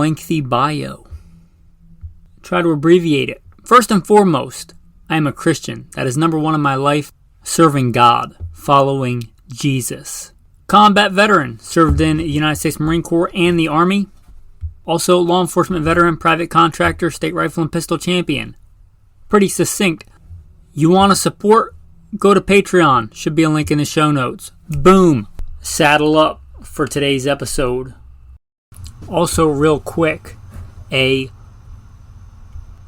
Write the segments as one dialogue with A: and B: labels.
A: Lengthy bio. Try to abbreviate it. First and foremost, I am a Christian. That is number one in my life. Serving God. Following Jesus. Combat veteran. Served in the United States Marine Corps and the Army. Also law enforcement veteran, private contractor, state rifle and pistol champion. Pretty succinct. You want to support? Go to Patreon. Should be a link in the show notes. Boom. Saddle up for today's episode. Also, real quick, a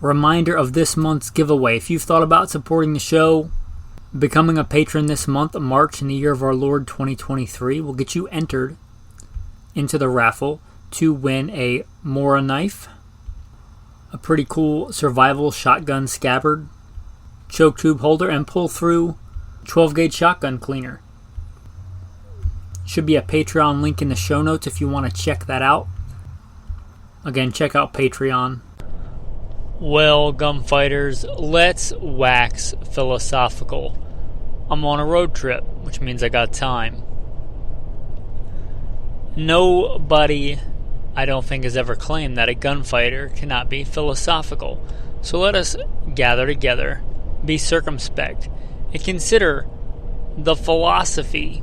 A: reminder of this month's giveaway. If you've thought about supporting the show, becoming a patron this month of March in the year of our Lord 2023 will get you entered into the raffle to win a Mora knife, a pretty cool survival shotgun scabbard, choke tube holder, and pull through 12 gauge shotgun cleaner. Should be a Patreon link in the show notes if you want to check that out. Again, check out Patreon. Well, gunfighters, let's wax philosophical. I'm on a road trip, which means I got time. Nobody, I don't think, has ever claimed that a gunfighter cannot be philosophical. So let us gather together, be circumspect, and consider the philosophy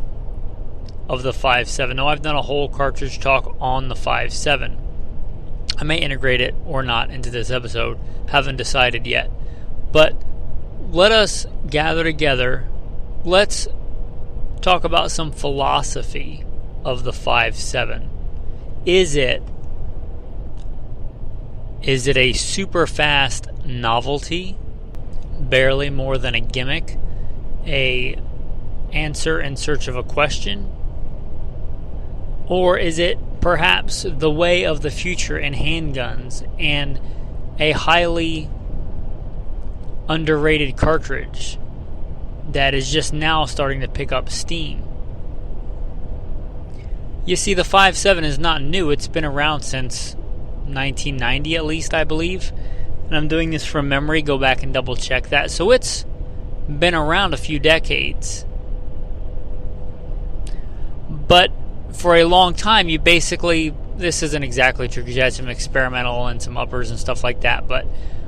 A: of the 5.7. Now, I've done a whole cartridge talk on the 5.7. I may integrate it or not into this episode. Haven't decided yet. But let us gather together. Let's talk about some philosophy of the 5.7. Is it a super fast novelty? Barely more than a gimmick? A answer in search of a question? Or is it perhaps the way of the future in handguns and a highly underrated cartridge that is just now starting to pick up steam? You see, the 5.7 is not new. It's been around since 1990 at least, I believe. And I'm doing this from memory. Go back and double check that. So it's been around a few decades. But for a long time, you basically, this isn't exactly true because you had some experimental and some uppers and stuff like that, but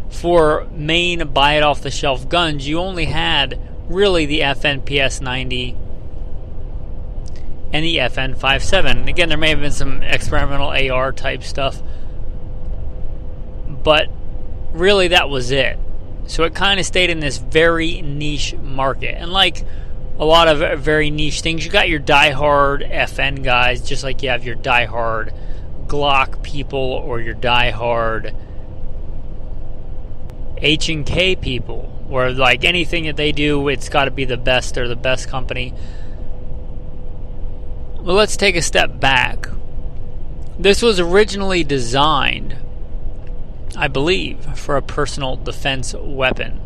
A: for main buy-it-off-the-shelf guns, you only had really the FN PS90 and the FN 5.7. Again, there may have been some experimental AR type stuff, but really that was it. So it kind of stayed in this very niche market. And like a lot of very niche things, you got your diehard FN guys, just like you have your diehard Glock people or your diehard H&K people, where like anything that they do, it's got to be the best or the best company. Well, let's take a step back. This was originally designed, I believe, for a personal defense weapon.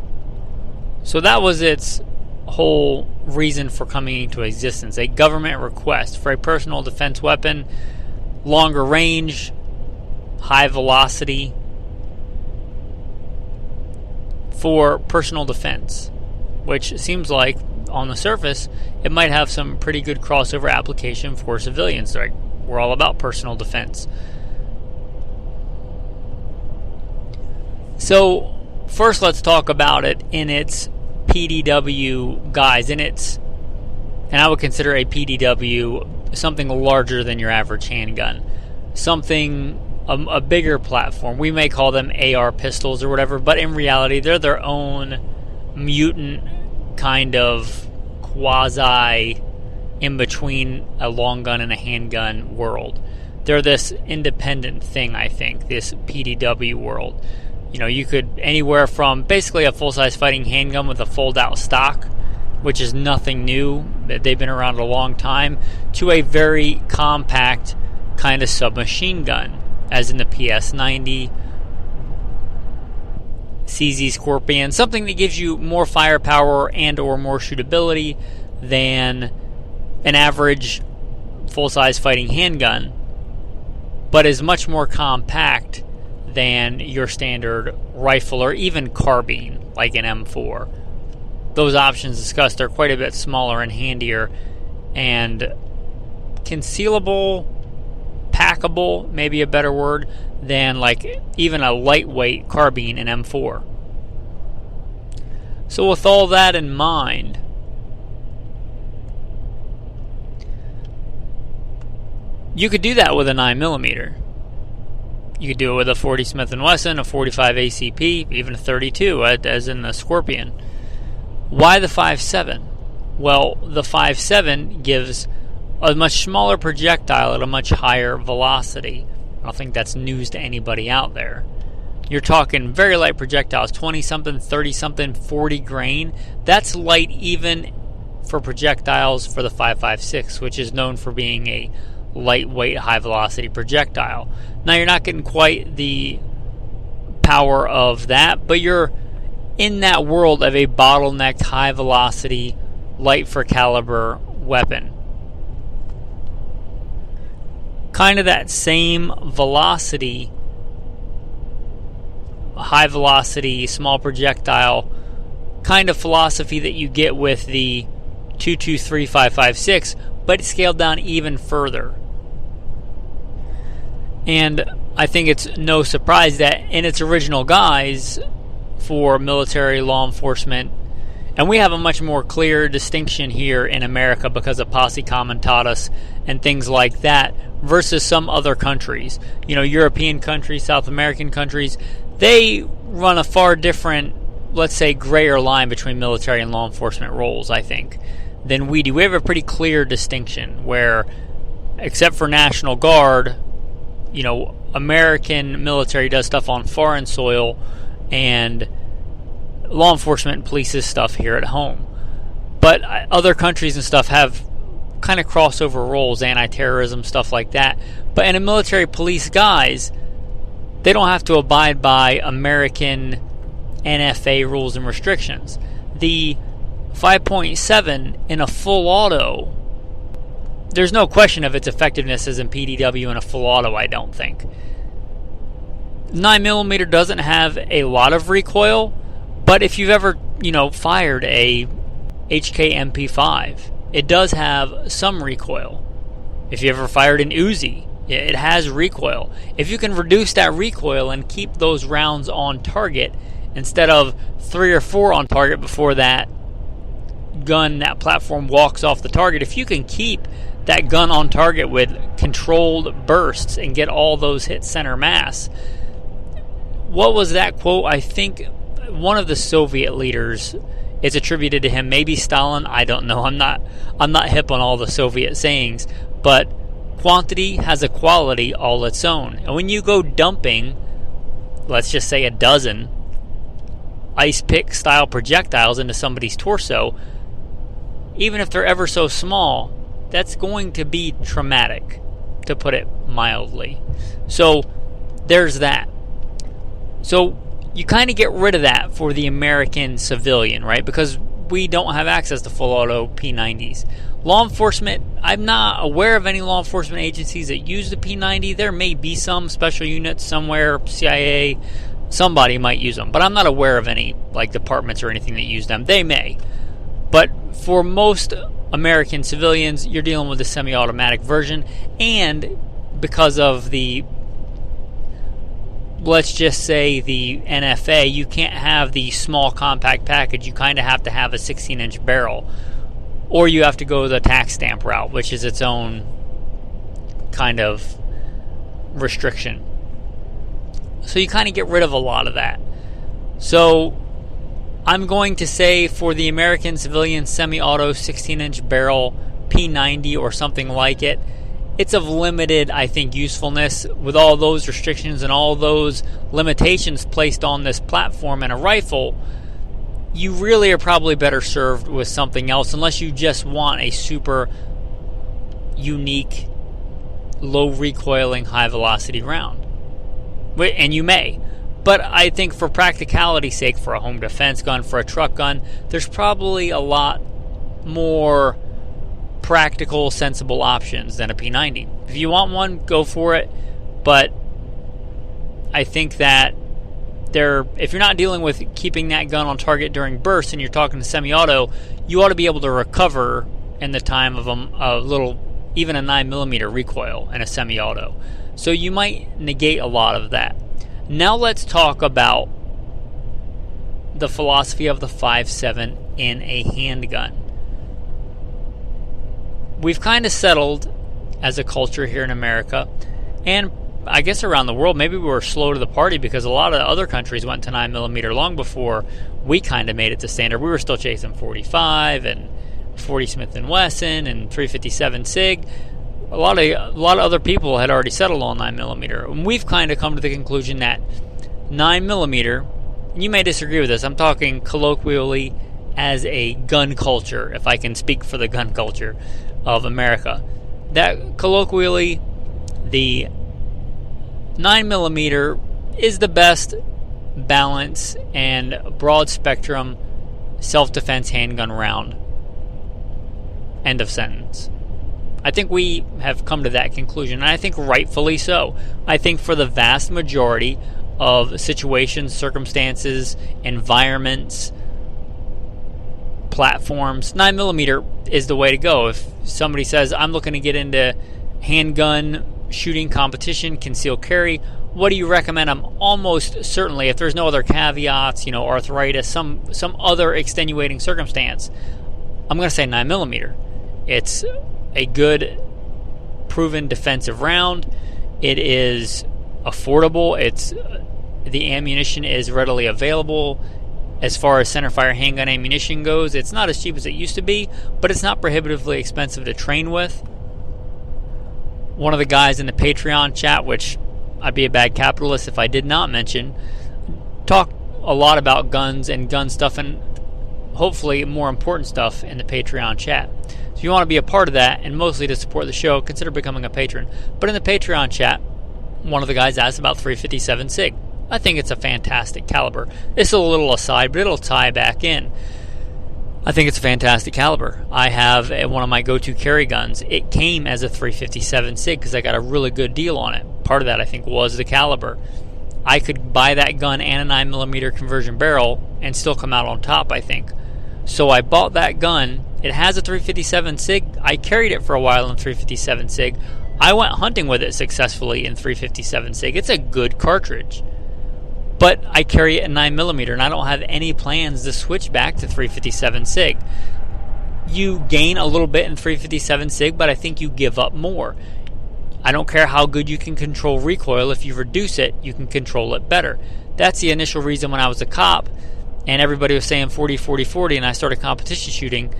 A: So that was its whole reason for coming into existence. A government request for a personal defense weapon, longer range, high velocity, for personal defense, which seems like on the surface it might have some pretty good crossover application for civilians. Right? We're all about personal defense. So first let's talk about it in its PDW guise, and I would consider a PDW something larger than your average handgun, something a bigger platform. We may call them AR pistols or whatever, but in reality they're their own mutant kind of quasi in between a long gun and a handgun world. They're this independent thing, I think, this PDW world. You know, you could anywhere from basically a full-size fighting handgun with a fold-out stock, which is nothing new, they've been around a long time, to a very compact kind of submachine gun, as in the PS90, CZ Scorpion, something that gives you more firepower and or more shootability than an average full-size fighting handgun, but is much more compact than your standard rifle or even carbine like an M4. Those options discussed are quite a bit smaller and handier and concealable, packable, maybe a better word, than like even a lightweight carbine in M4. So with all that in mind, you could do that with a 9mm. You could do it with a 40 Smith & Wesson, a 45 ACP, even a 32, as in the Scorpion. Why the 5.7? Well, the 5.7 gives a much smaller projectile at a much higher velocity. I don't think that's news to anybody out there. You're talking very light projectiles, 20-something, 30-something, 40 grain. That's light even for projectiles for the 5.56, which is known for being a lightweight, high-velocity projectile. Now, you're not getting quite the power of that, but you're in that world of a bottlenecked, high-velocity, light-for-caliber weapon. Kind of that same velocity, high-velocity, small projectile kind of philosophy that you get with the 223 5.56, but it's scaled down even further. And I think it's no surprise that in its original guise for military, law enforcement, and we have a much more clear distinction here in America because of Posse Comitatus and things like that versus some other countries. You know, European countries, South American countries, they run a far different, let's say, grayer line between military and law enforcement roles, I think, than we do. We have a pretty clear distinction where, except for National Guard, you know, American military does stuff on foreign soil and law enforcement polices stuff here at home. But other countries and stuff have kind of crossover roles, anti-terrorism, stuff like that. But in a military police guise, they don't have to abide by American NFA rules and restrictions. The 5.7 in a full auto, there's no question of its effectiveness as in PDW in a full auto, I don't think. 9mm doesn't have a lot of recoil, but if you've ever, fired a HK MP5, it does have some recoil. If you ever fired an Uzi, it has recoil. If you can reduce that recoil and keep those rounds on target instead of 3 or 4 on target before that gun, that platform walks off the target, if you can keep that gun on target with controlled bursts and get all those hit center mass. What was that quote? I think one of the Soviet leaders, it's attributed to him, maybe Stalin, I don't know. I'm not hip on all the Soviet sayings, but quantity has a quality all its own. And when you go dumping, let's just say a dozen ice pick style projectiles into somebody's torso, even if they're ever so small, that's going to be traumatic, to put it mildly. So there's that. So you kind of get rid of that for the American civilian, right? Because we don't have access to full auto P90s. Law enforcement, I'm not aware of any law enforcement agencies that use the P90. There may be some special units somewhere, CIA, somebody might use them, but I'm not aware of any like departments or anything that use them. They may. But for most American civilians, you're dealing with the semi-automatic version, and because of the, let's just say, the NFA, you can't have the small compact package. You kind of have to have a 16-inch barrel, or you have to go the tax stamp route, which is its own kind of restriction. So you kind of get rid of a lot of that. So I'm going to say for the American civilian semi-auto 16-inch barrel P90 or something like it, it's of limited, I think, usefulness with all those restrictions and all those limitations placed on this platform and a rifle. You really are probably better served with something else unless you just want a super unique, low recoiling, high velocity round. And you may. But I think for practicality's sake, for a home defense gun, for a truck gun, there's probably a lot more practical, sensible options than a P90. If you want one, go for it. But I think that if you're not dealing with keeping that gun on target during bursts and you're talking to semi-auto, you ought to be able to recover in the time of a little even a 9mm recoil in a semi-auto. So you might negate a lot of that. Now let's talk about the philosophy of the 5.7 in a handgun. We've kind of settled as a culture here in America, and I guess around the world, maybe we were slow to the party because a lot of other countries went to 9mm long before we kind of made it to standard. We were still chasing 45 and 40 Smith & Wesson and 357 SIG. A lot of other people had already settled on 9mm. And we've kind of come to the conclusion that 9mm, you may disagree with this, I'm talking colloquially as a gun culture, if I can speak for the gun culture of America, that colloquially the 9mm is the best balance and broad spectrum self-defense handgun round. End of sentence. I think we have come to that conclusion, and I think rightfully so. I think for the vast majority of situations, circumstances, environments, platforms, 9mm is the way to go. If somebody says, I'm looking to get into handgun shooting competition, concealed carry, what do you recommend? I'm almost certainly, if there's no other caveats, arthritis, some other extenuating circumstance, I'm going to say 9mm. It's a good, proven defensive round. It is affordable. The ammunition is readily available. As far as centerfire handgun ammunition goes, it's not as cheap as it used to be, but it's not prohibitively expensive to train with. One of the guys in the Patreon chat, which I'd be a bad capitalist if I did not mention, talked a lot about guns and gun stuff, and hopefully more important stuff in the Patreon chat. So if you want to be a part of that, and mostly to support the show, consider becoming a patron. But in the Patreon chat, one of the guys asked about 357 SIG. I think it's a fantastic caliber. This is a little aside, but it'll tie back in. I think it's a fantastic caliber. I have one of my go-to carry guns. It came as a 357 SIG because I got a really good deal on it. Part of that, I think, was the caliber. I could buy that gun and a 9mm conversion barrel and still come out on top, I think. So I bought that gun. It has a 357 SIG. I carried it for a while in 357 SIG. I went hunting with it successfully in 357 SIG. It's a good cartridge. But I carry it in 9mm, and I don't have any plans to switch back to 357 SIG. You gain a little bit in 357 SIG, but I think you give up more. I don't care how good you can control recoil. If you reduce it, you can control it better. That's the initial reason when I was a cop, and everybody was saying 40, 40, 40, and I started competition shooting.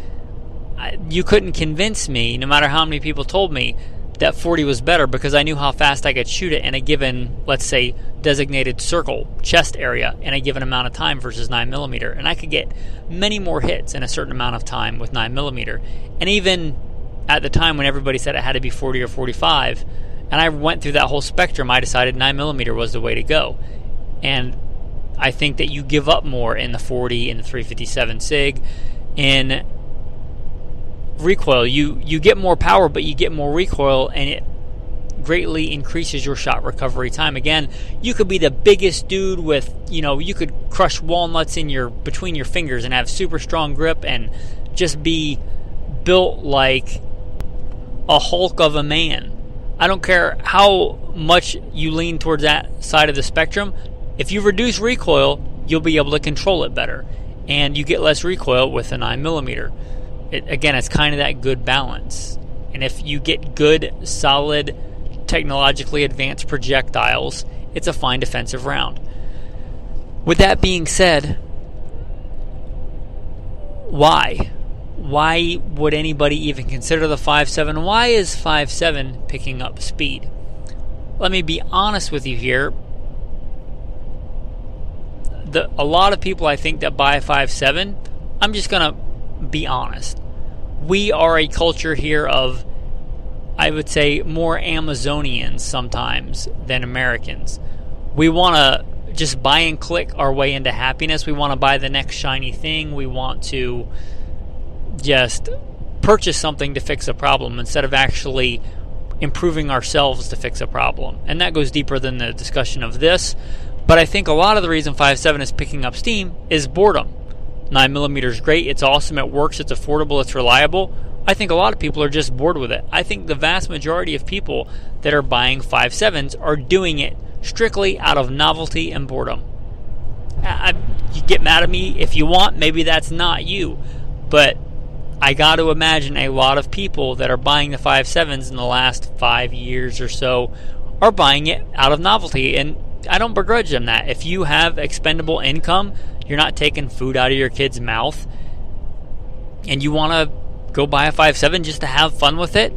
A: You couldn't convince me, no matter how many people told me, that 40 was better, because I knew how fast I could shoot it in a given, let's say, designated circle, chest area, in a given amount of time versus 9mm. And I could get many more hits in a certain amount of time with 9mm. And even at the time when everybody said it had to be 40 or 45, and I went through that whole spectrum, I decided 9mm was the way to go. And I think that you give up more in the 40, in the 357 SIG, in recoil. You get more power, but you get more recoil, and it greatly increases your shot recovery time. Again, you could be the biggest dude with, you could crush walnuts between your fingers and have super strong grip and just be built like a Hulk of a man. I don't care how much you lean towards that side of the spectrum. If you reduce recoil, you'll be able to control it better, and you get less recoil with a 9mm. Again, it's kind of that good balance. And if you get good, solid, technologically advanced projectiles, it's a fine defensive round. With that being said, why? Why would anybody even consider the 5.7? Why is 5.7 picking up speed? Let me be honest with you here. A lot of people, I think, that buy a 5.7, I'm just going to be honest. We are a culture here of, I would say, more Amazonians sometimes than Americans. We want to just buy and click our way into happiness. We want to buy the next shiny thing. We want to just purchase something to fix a problem instead of actually improving ourselves to fix a problem. And that goes deeper than the discussion of this. But I think a lot of the reason 5.7 is picking up steam is boredom. 9mm is great, it's awesome, it works, it's affordable, it's reliable. I think a lot of people are just bored with it. I think the vast majority of people that are buying 5.7s are doing it strictly out of novelty and boredom. You get mad at me if you want, maybe that's not you. But I got to imagine a lot of people that are buying the 5.7s in the last 5 years or so are buying it out of novelty. And I don't begrudge them that. If you have expendable income, you're not taking food out of your kid's mouth, and you want to go buy a 5.7 just to have fun with it,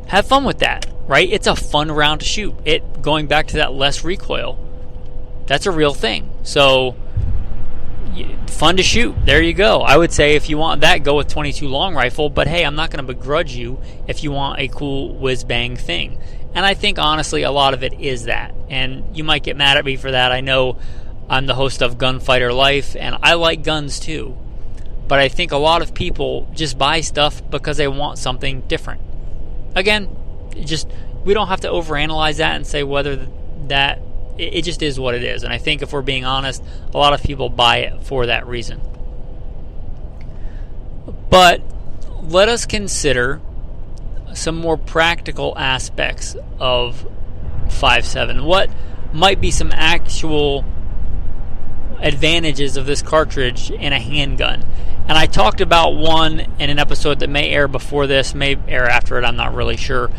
A: have fun with that, right? It's a fun round to shoot. It, going back to that less recoil, that's a real thing. So, fun to shoot. There you go. I would say if you want that, go with 22 long rifle, but hey, I'm not going to begrudge you if you want a cool whiz-bang thing. And I think, honestly, a lot of it is that. And you might get mad at me for that. I know I'm the host of Gunfighter Life, and I like guns too. But I think a lot of people just buy stuff because they want something different. Again, we don't have to overanalyze that and say whether that, it just is what it is. And I think if we're being honest, a lot of people buy it for that reason. But let us consider some more practical aspects of 5.7. What might be some actual advantages of this cartridge in a handgun? And I talked about one in an episode that may air before this, may air after it, I'm not really sure.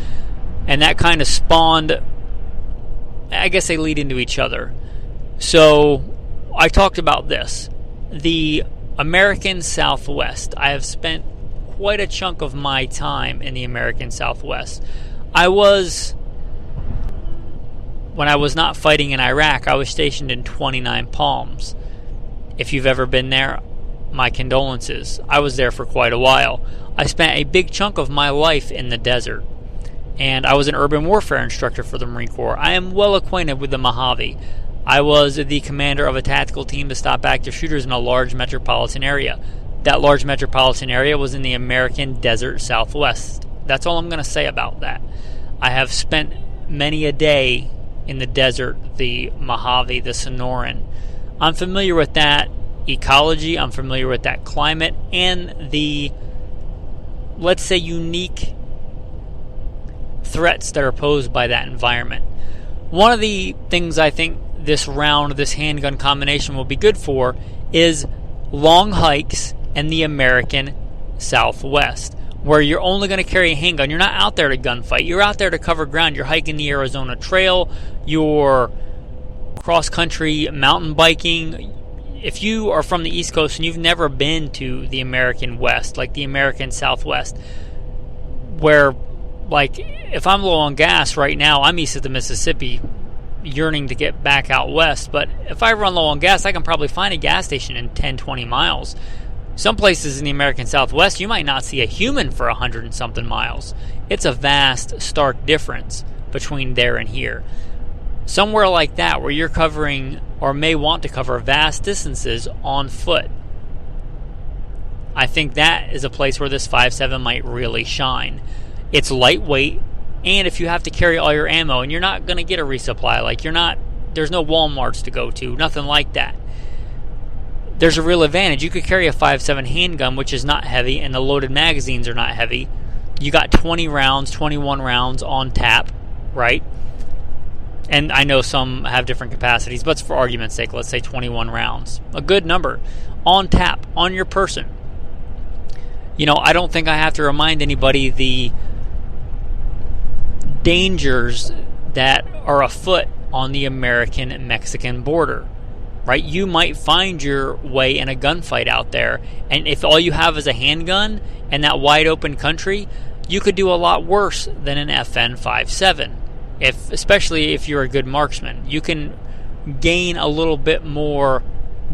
A: And that kind of spawned, I guess they lead into each other. So I talked about this. The American Southwest. I have spent quite a chunk of my time in the American Southwest. When I was not fighting in Iraq, I was stationed in 29 Palms. If you've ever been there, my condolences. I was there for quite a while. I spent a big chunk of my life in the desert, and I was an urban warfare instructor for the Marine Corps. I am well acquainted with the Mojave. I was the commander of a tactical team to stop active shooters in a large metropolitan area. That large metropolitan area was in the American Desert Southwest. That's all I'm going to say about that. I have spent many a day in the desert, the Mojave, the Sonoran. I'm familiar with that ecology, I'm familiar with that climate, and the, let's say, unique threats that are posed by that environment. One of the things I think this handgun combination will be good for is long hikes in the American Southwest, where you're only going to carry a handgun. You're not out there to gunfight. You're out there to cover ground. You're hiking the Arizona Trail. You're cross-country mountain biking. If you are from the East Coast and you've never been to the American West, like the American Southwest, where, like, if I'm low on gas right now, I'm east of the Mississippi, yearning to get back out west. But if I run low on gas, I can probably find a gas station in 10, 20 miles. Some places in the American Southwest, you might not see a human for 100 and something miles. It's a vast, stark difference between there and here. Somewhere like that, where you're covering, or may want to cover, vast distances on foot, I think that is a place where this 5.7 might really shine. It's lightweight, and if you have to carry all your ammo, and you're not going to get a resupply, there's no Walmarts to go to, nothing like that. There's a real advantage. You could carry a 5.7 handgun, which is not heavy, and the loaded magazines are not heavy. You got 20 rounds, 21 rounds on tap, right? And I know some have different capacities, but for argument's sake, let's say 21 rounds. A good number on tap, on your person. I don't think I have to remind anybody the dangers that are afoot on the American-Mexican border, right? You might find your way in a gunfight out there, and if all you have is a handgun and that wide open country, you could do a lot worse than an FN 5.7. Especially if you're a good marksman, you can gain a little bit more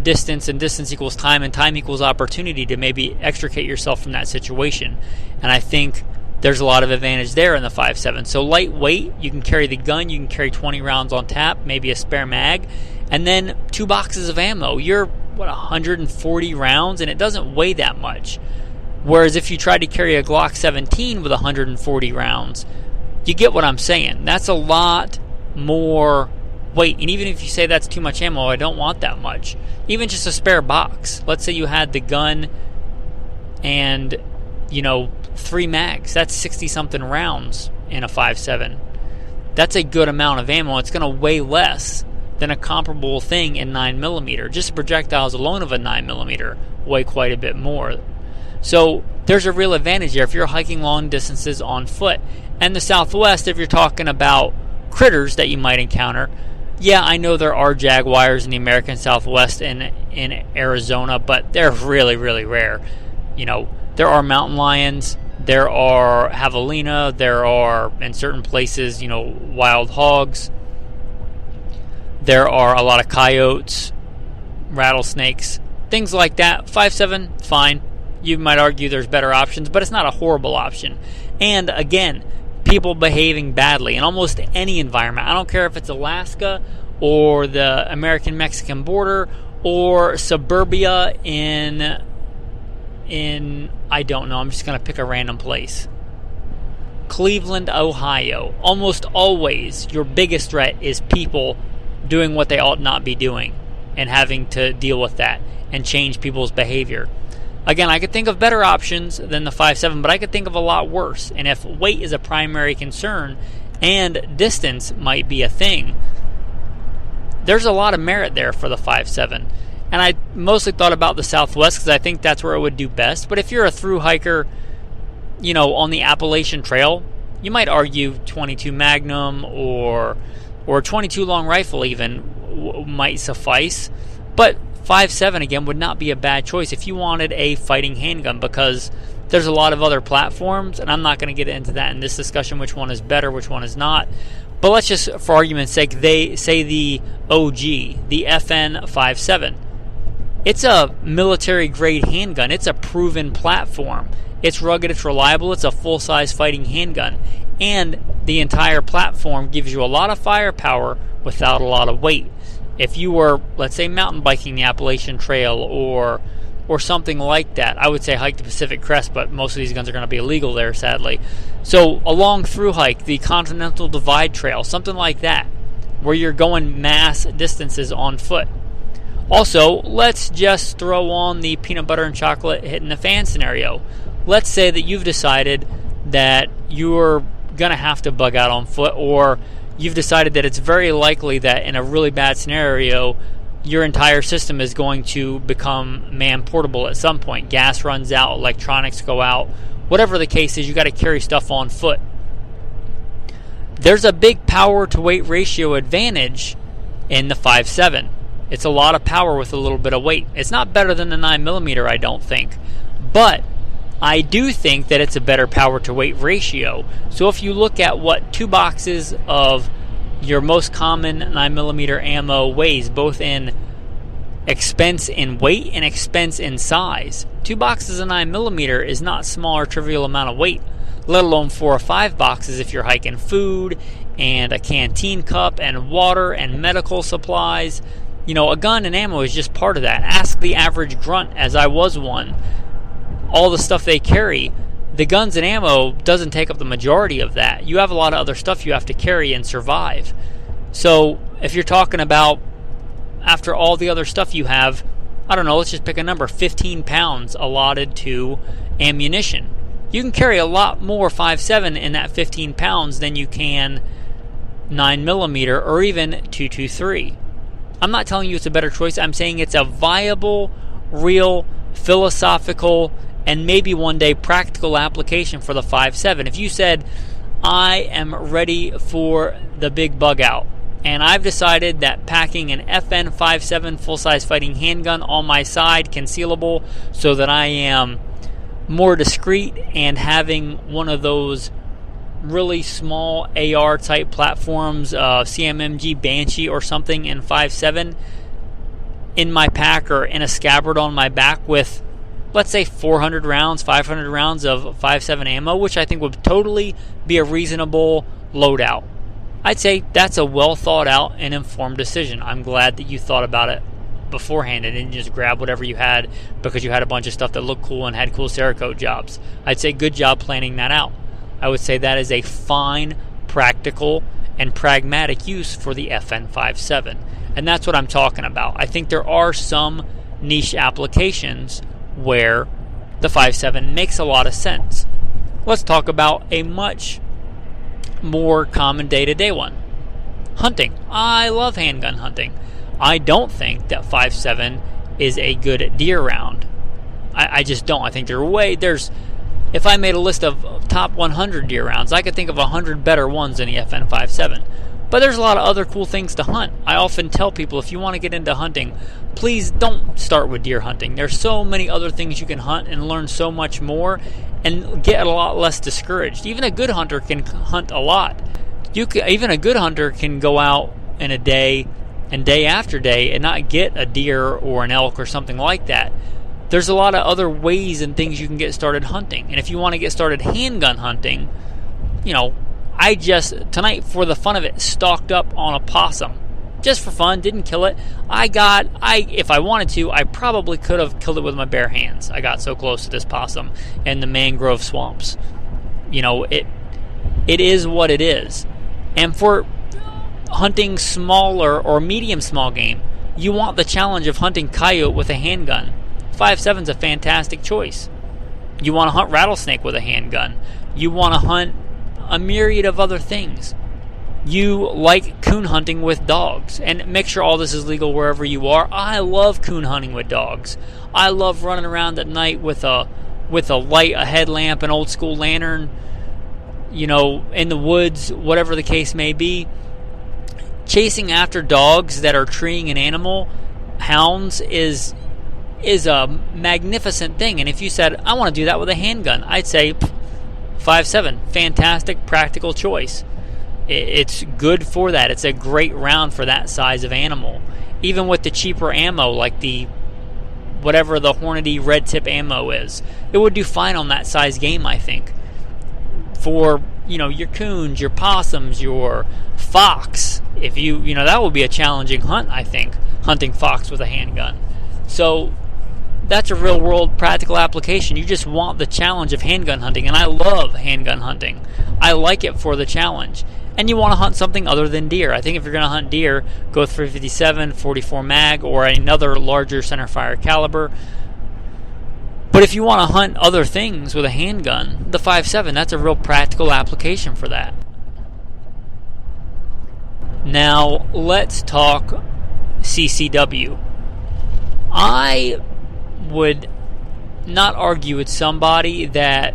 A: distance, and distance equals time, and time equals opportunity to maybe extricate yourself from that situation. And I think there's a lot of advantage there in the 5.7. So lightweight, you can carry the gun, you can carry 20 rounds on tap, maybe a spare mag, and then 2 boxes of ammo. You're 140 rounds, and it doesn't weigh that much. Whereas if you tried to carry a Glock 17 with 140 rounds, you get what I'm saying. That's a lot more weight. And even if you say that's too much ammo, I don't want that much. Even just a spare box. Let's say you had the gun and, 3 mags. That's 60-something rounds in a 5.7. That's a good amount of ammo. It's going to weigh less than a comparable thing in 9mm. Just the projectiles alone of a 9mm weigh quite a bit more. So there's a real advantage there if you're hiking long distances on foot. And the Southwest, if you're talking about critters that you might encounter, yeah, I know there are jaguars in the American Southwest and in Arizona, but they're really, really rare. There are mountain lions, there are javelina, there are, in certain places, wild hogs. There are a lot of coyotes, rattlesnakes, things like that. 5.7, fine. You might argue there's better options, but it's not a horrible option. And again, people behaving badly in almost any environment. I don't care if it's Alaska or the American-Mexican border or suburbia in I don't know, I'm just going to pick a random place. Cleveland, Ohio. Almost always your biggest threat is people doing what they ought not be doing and having to deal with that and change people's behavior. Again, I could think of better options than the 5.7, but I could think of a lot worse. And if weight is a primary concern and distance might be a thing, there's a lot of merit there for the 5.7. And I mostly thought about the Southwest because I think that's where it would do best. But if you're a through hiker, on the Appalachian Trail, you might argue 22 Magnum or 22 long rifle even might suffice. But 5.7 again would not be a bad choice if you wanted a fighting handgun, because there's a lot of other platforms, and I'm not going to get into that in this discussion, which one is better, which one is not. But let's just, for argument's sake, they say the OG, the FN 5.7. It's a military-grade handgun. It's a proven platform. It's rugged, it's reliable, it's a full-size fighting handgun. And the entire platform gives you a lot of firepower without a lot of weight. If you were, let's say, mountain biking the Appalachian Trail or something like that, I would say hike the Pacific Crest, but most of these guns are going to be illegal there, sadly. So a long through hike, the Continental Divide Trail, something like that, where you're going mass distances on foot. Also, let's just throw on the peanut butter and chocolate hitting the fan scenario. Let's say that you've decided that you're going to have to bug out on foot, or you've decided that it's very likely that in a really bad scenario, your entire system is going to become man-portable at some point. Gas runs out, electronics go out, whatever the case is, you got to carry stuff on foot. There's a big power-to-weight ratio advantage in the 5.7. It's a lot of power with a little bit of weight. It's not better than the 9mm, I don't think. But I do think that it's a better power-to-weight ratio. So if you look at what 2 boxes of your most common 9mm ammo weighs, both in expense in weight and expense in size, 2 boxes of 9mm is not small or trivial amount of weight, let alone 4 or 5 boxes if you're hiking food and a canteen cup and water and medical supplies. A gun and ammo is just part of that. Ask the average grunt, as I was one, all the stuff they carry. The guns and ammo doesn't take up the majority of that. You have a lot of other stuff you have to carry and survive. So if you're talking about, after all the other stuff you have, I don't know, let's just pick a number, 15 pounds allotted to ammunition. You can carry a lot more 5.7 in that 15 pounds than you can 9mm or even 223. I'm not telling you it's a better choice. I'm saying it's a viable, real, philosophical, and maybe one day practical application for the 5.7. If you said, I am ready for the big bug out, and I've decided that packing an FN 5.7 full-size fighting handgun on my side, concealable, so that I am more discreet, and having one of those really small AR type platforms, CMMG Banshee or something in 5.7 in my pack or in a scabbard on my back with, let's say, 400 rounds, 500 rounds of 5.7 ammo, which I think would totally be a reasonable loadout. I'd say that's a well thought out and informed decision. I'm glad that you thought about it beforehand and didn't just grab whatever you had because you had a bunch of stuff that looked cool and had cool Cerakote jobs. I'd say good job planning that out. I would say that is a fine, practical, and pragmatic use for the FN 5.7. And that's what I'm talking about. I think there are some niche applications where the 5.7 makes a lot of sense. let's talk about a much more common day-to-day one. Hunting. I love handgun hunting. I don't think that 5.7 is a good deer round. I just don't. I think if I made a list of top 100 deer rounds, I could think of 100 better ones than the FN 5.7. But there's a lot of other cool things to hunt. I often tell people, if you want to get into hunting, please don't start with deer hunting. There's so many other things you can hunt and learn so much more and get a lot less discouraged. Even a good hunter can hunt a lot. Even a good hunter can go out in a day and day after day and not get a deer or an elk or something like that. There's a lot of other ways and things you can get started hunting. And if you want to get started handgun hunting, I just, tonight for the fun of it, stalked up on a possum. Just for fun, didn't kill it. If I wanted to, I probably could have killed it with my bare hands. I got so close to this possum in the mangrove swamps. It is what it is. And for hunting smaller or medium small game, you want the challenge of hunting coyote with a handgun. 5.7 is a fantastic choice. You want to hunt rattlesnake with a handgun. You want to hunt a myriad of other things. You like coon hunting with dogs, and make sure all this is legal wherever you are. I love coon hunting with dogs. I love running around at night with a light, a headlamp, an old school lantern, in the woods, whatever the case may be. Chasing after dogs that are treeing an animal, hounds, is a magnificent thing. And if you said, I want to do that with a handgun, I'd say 5.7, fantastic, practical choice. It's good for that. It's a great round for that size of animal. Even with the cheaper ammo, like whatever the Hornady red tip ammo is, it would do fine on that size game, I think. For, your coons, your possums, your fox, that would be a challenging hunt, I think, hunting fox with a handgun. So that's a real world practical application. You just want the challenge of handgun hunting, and I love handgun hunting. I like it for the challenge. And you want to hunt something other than deer. I think if you're going to hunt deer, go with 357, 44 mag, or another larger centerfire caliber. But if you want to hunt other things with a handgun, the 5.7, that's a real practical application for that. Now, let's talk C.C.W. I would not argue with somebody that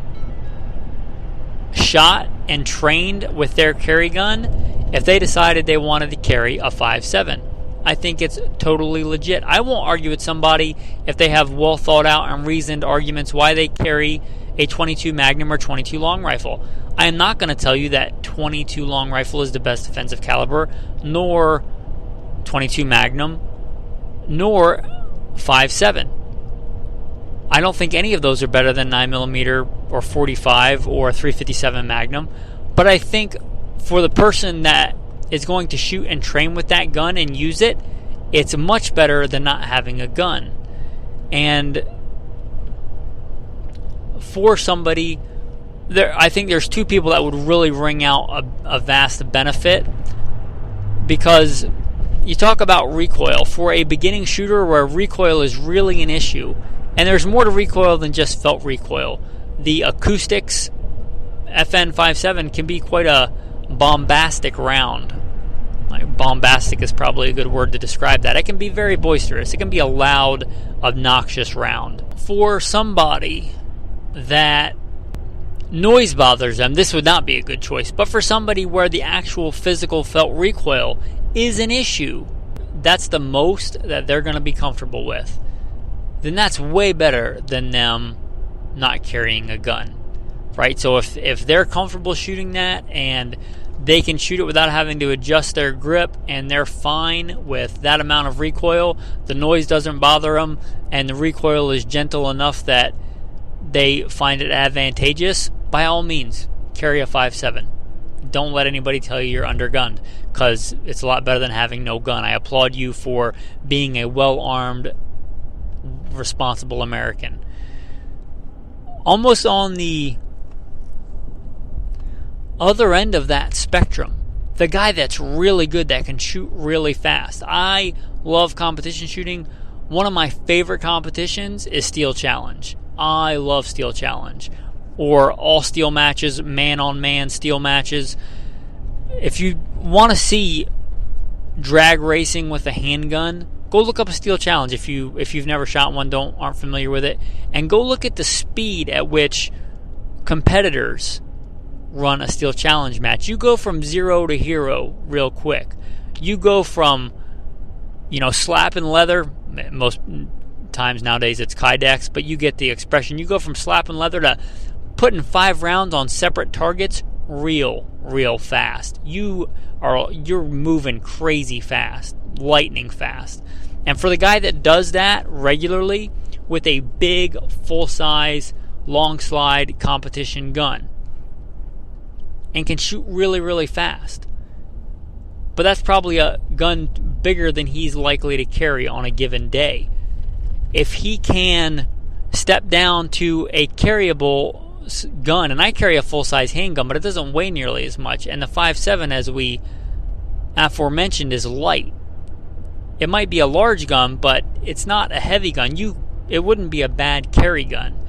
A: shot and trained with their carry gun if they decided they wanted to carry a 5.7. I think it's totally legit. I won't argue with somebody if they have well thought out and reasoned arguments why they carry a 22 Magnum or 22 long rifle. I am not going to tell you that 22 long rifle is the best defensive caliber, nor 22 Magnum, nor 5.7. I don't think any of those are better than 9mm or 45 or 357 Magnum. But I think for the person that is going to shoot and train with that gun and use it, it's much better than not having a gun. And for somebody, I think there's two people that would really ring out a vast benefit, because you talk about recoil. For a beginning shooter where recoil is really an issue, and there's more to recoil than just felt recoil. The acoustics FN 5.7 can be quite a bombastic round. Bombastic is probably a good word to describe that. It can be very boisterous. It can be a loud, obnoxious round. For somebody that noise bothers them, this would not be a good choice. But for somebody where the actual physical felt recoil is an issue, that's the most that they're going to be comfortable with, then that's way better than them not carrying a gun, right? So if they're comfortable shooting that and they can shoot it without having to adjust their grip, and they're fine with that amount of recoil, the noise doesn't bother them, and the recoil is gentle enough that they find it advantageous, by all means, carry a 5.7. Don't let anybody tell you you're undergunned, because it's a lot better than having no gun. I applaud you for being a well-armed, responsible American. Almost on the other end of that spectrum, the guy that's really good, that can shoot really fast. I love competition shooting. One of my favorite competitions is Steel Challenge. I love Steel Challenge. or all steel matches, man-on-man steel matches. If you want to see drag racing with a handgun, go look up a steel challenge if you've never shot one, aren't familiar with it, and go look at the speed at which competitors run a steel challenge match. You go from 0 to hero real quick. You go from, slapping leather. Most times nowadays it's Kydex, but you get the expression. You go from slapping leather to putting 5 rounds on separate targets real fast. You're moving crazy fast, lightning fast. And for the guy that does that regularly with a big, full-size, long slide competition gun and can shoot really fast, but that's probably a gun bigger than he's likely to carry on a given day. If he can step down to a carryable gun, and I carry a full-size handgun, but it doesn't weigh nearly as much, and the 5.7, as we aforementioned, is light. It might be a large gun, but it's not a heavy gun. It wouldn't be a bad carry gun.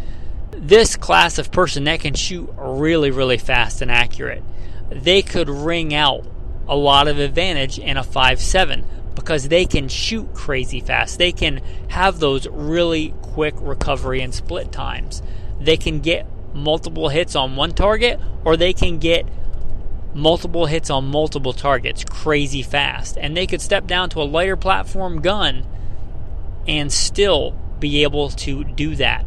A: This class of person that can shoot really fast and accurate, they could wring out a lot of advantage in a 5.7 because they can shoot crazy fast. They can have those really quick recovery and split times. They can get multiple hits on one target, or they can get multiple hits on multiple targets crazy fast. And they could step down to a lighter platform gun and still be able to do that.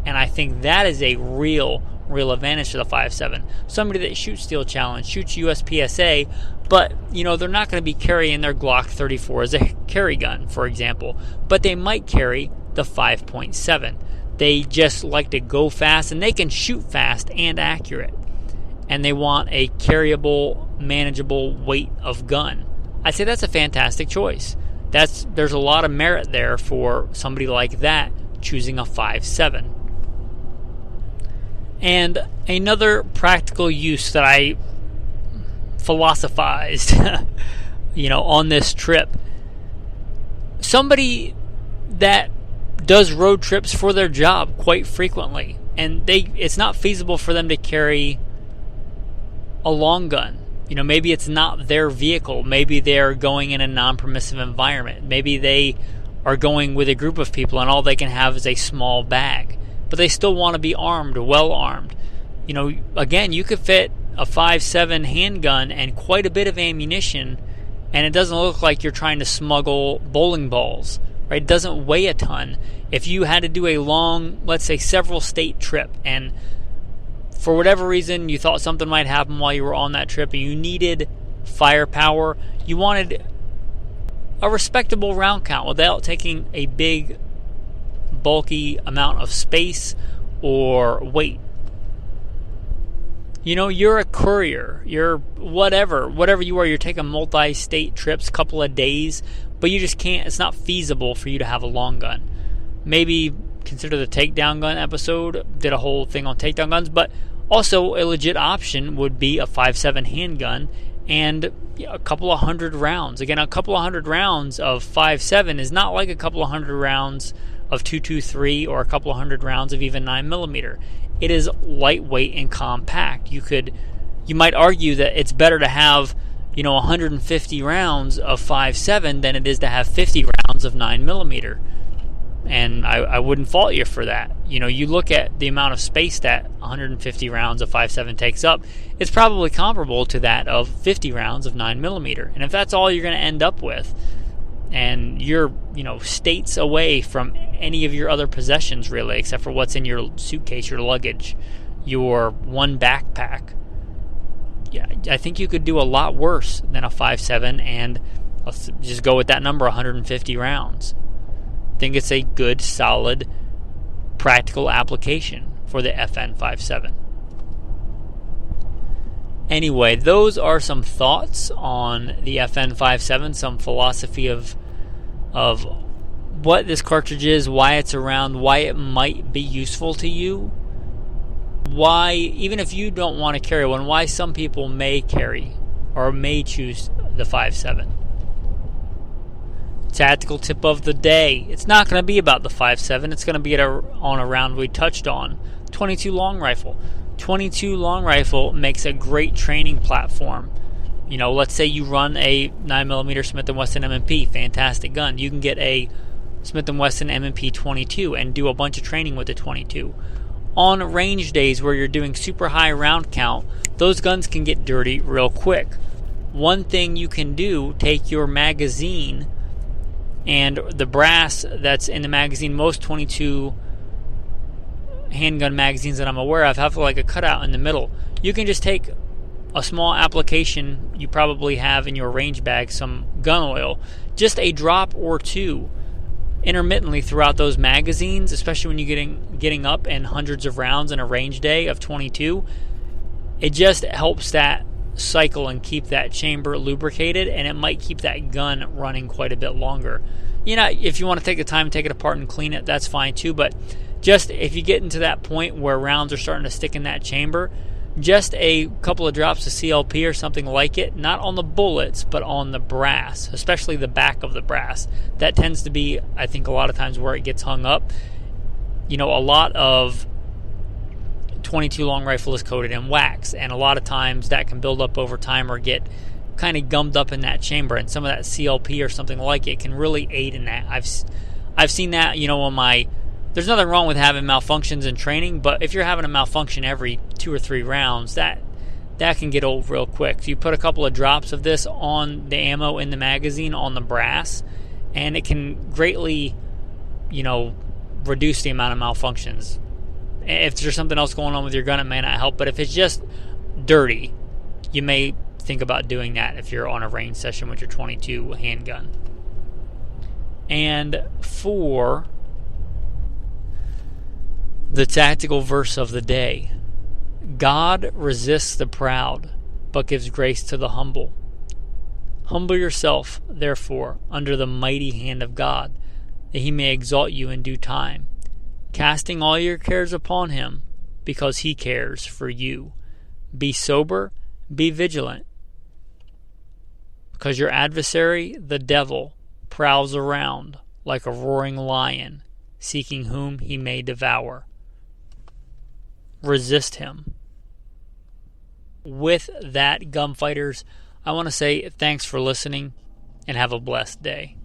A: And I think that is a real advantage to the 5.7. Somebody that shoots Steel Challenge, shoots USPSA, but they're not going to be carrying their Glock 34 as a carry gun, for example, but they might carry the 5.7. They just like to go fast, and they can shoot fast and accurate, and they want a carryable, manageable weight of gun. I'd say that's a fantastic choice. There's a lot of merit there for somebody like that choosing a 5.7. And another practical use that I philosophized, on this trip, somebody that does road trips for their job quite frequently, and it's not feasible for them to carry a long gun. Maybe it's not their vehicle. Maybe they're going in a non-permissive environment. Maybe they are going with a group of people and all they can have is a small bag. But they still want to be armed, well armed. Again, you could fit a 5.7 handgun and quite a bit of ammunition, and it doesn't look like you're trying to smuggle bowling balls, right? It doesn't weigh a ton. If you had to do a long, let's say, several state trip, and for whatever reason you thought something might happen while you were on that trip and you needed firepower, you wanted a respectable round count without taking a big, bulky amount of space or weight. You're a courier, you're whatever you are, you're taking multi-state trips, couple of days, but you just can't, it's not feasible for you to have a long gun. Maybe consider the takedown gun episode, did a whole thing on takedown guns, but also a legit option would be a 5.7 handgun and a couple of hundred rounds. Again, a couple of hundred rounds of 5.7 is not like a couple of hundred rounds of 223 or a couple of hundred rounds of even 9mm. It is lightweight and compact. You might argue that it's better to have 150 rounds of 5.7 than it is to have 50 rounds of 9mm. And I wouldn't fault you for that. You look at the amount of space that 150 rounds of 5.7 takes up, it's probably comparable to that of 50 rounds of 9mm. And if that's all you're going to end up with, and you're states away from any of your other possessions really, except for what's in your suitcase, your luggage, your one backpack, yeah, I think you could do a lot worse than a 5.7, and let's just go with that number, 150 rounds. I think it's a good, solid, practical application for the FN 5.7. Anyway, those are some thoughts on the FN 5.7, some philosophy of what this cartridge is, why it's around, why it might be useful to you, why, even if you don't want to carry one, why some people may carry or may choose the 5.7. Tactical tip of the day. It's not going to be about the 5.7. It's going to be on a round we touched on, .22 long rifle. .22 long rifle makes a great training platform. Let's say you run a 9mm Smith & Wesson M&P, fantastic gun. You can get a Smith & Wesson M&P 22 and do a bunch of training with the 22. On range days where you're doing super high round count, those guns can get dirty real quick. One thing you can do, take your magazine and the brass that's in the magazine. Most .22 handgun magazines that I'm aware of have like a cutout in the middle. You can just take a small application you probably have in your range bag, some gun oil, just a drop or two intermittently throughout those magazines, especially when you're getting up in hundreds of rounds in a range day of .22. It just helps that cycle and keep that chamber lubricated, and it might keep that gun running quite a bit longer. If you want to take the time, take it apart and clean it, that's fine too, but just if you get into that point where rounds are starting to stick in that chamber, just a couple of drops of CLP or something like it, not on the bullets, but on the brass, especially the back of the brass. That tends to be, I think, a lot of times where it gets hung up. A lot of .22 long rifle is coated in wax, and a lot of times that can build up over time or get kind of gummed up in that chamber, and some of that CLP or something like it can really aid in that. I've seen that, there's nothing wrong with having malfunctions in training, but if you're having a malfunction every 2 or 3 rounds, that can get old real quick. So you put a couple of drops of this on the ammo in the magazine on the brass, and it can greatly, reduce the amount of malfunctions. If there's something else going on with your gun, it may not help, but if it's just dirty, you may think about doing that if you're on a range session with your .22 handgun. And for the tactical verse of the day, God resists the proud, but gives grace to the humble. Humble yourself, therefore, under the mighty hand of God, that he may exalt you in due time, casting all your cares upon him, because he cares for you. Be sober, be vigilant, because your adversary, the devil, prowls around like a roaring lion, seeking whom he may devour. Resist him. With that, gunfighters, I want to say thanks for listening and have a blessed day.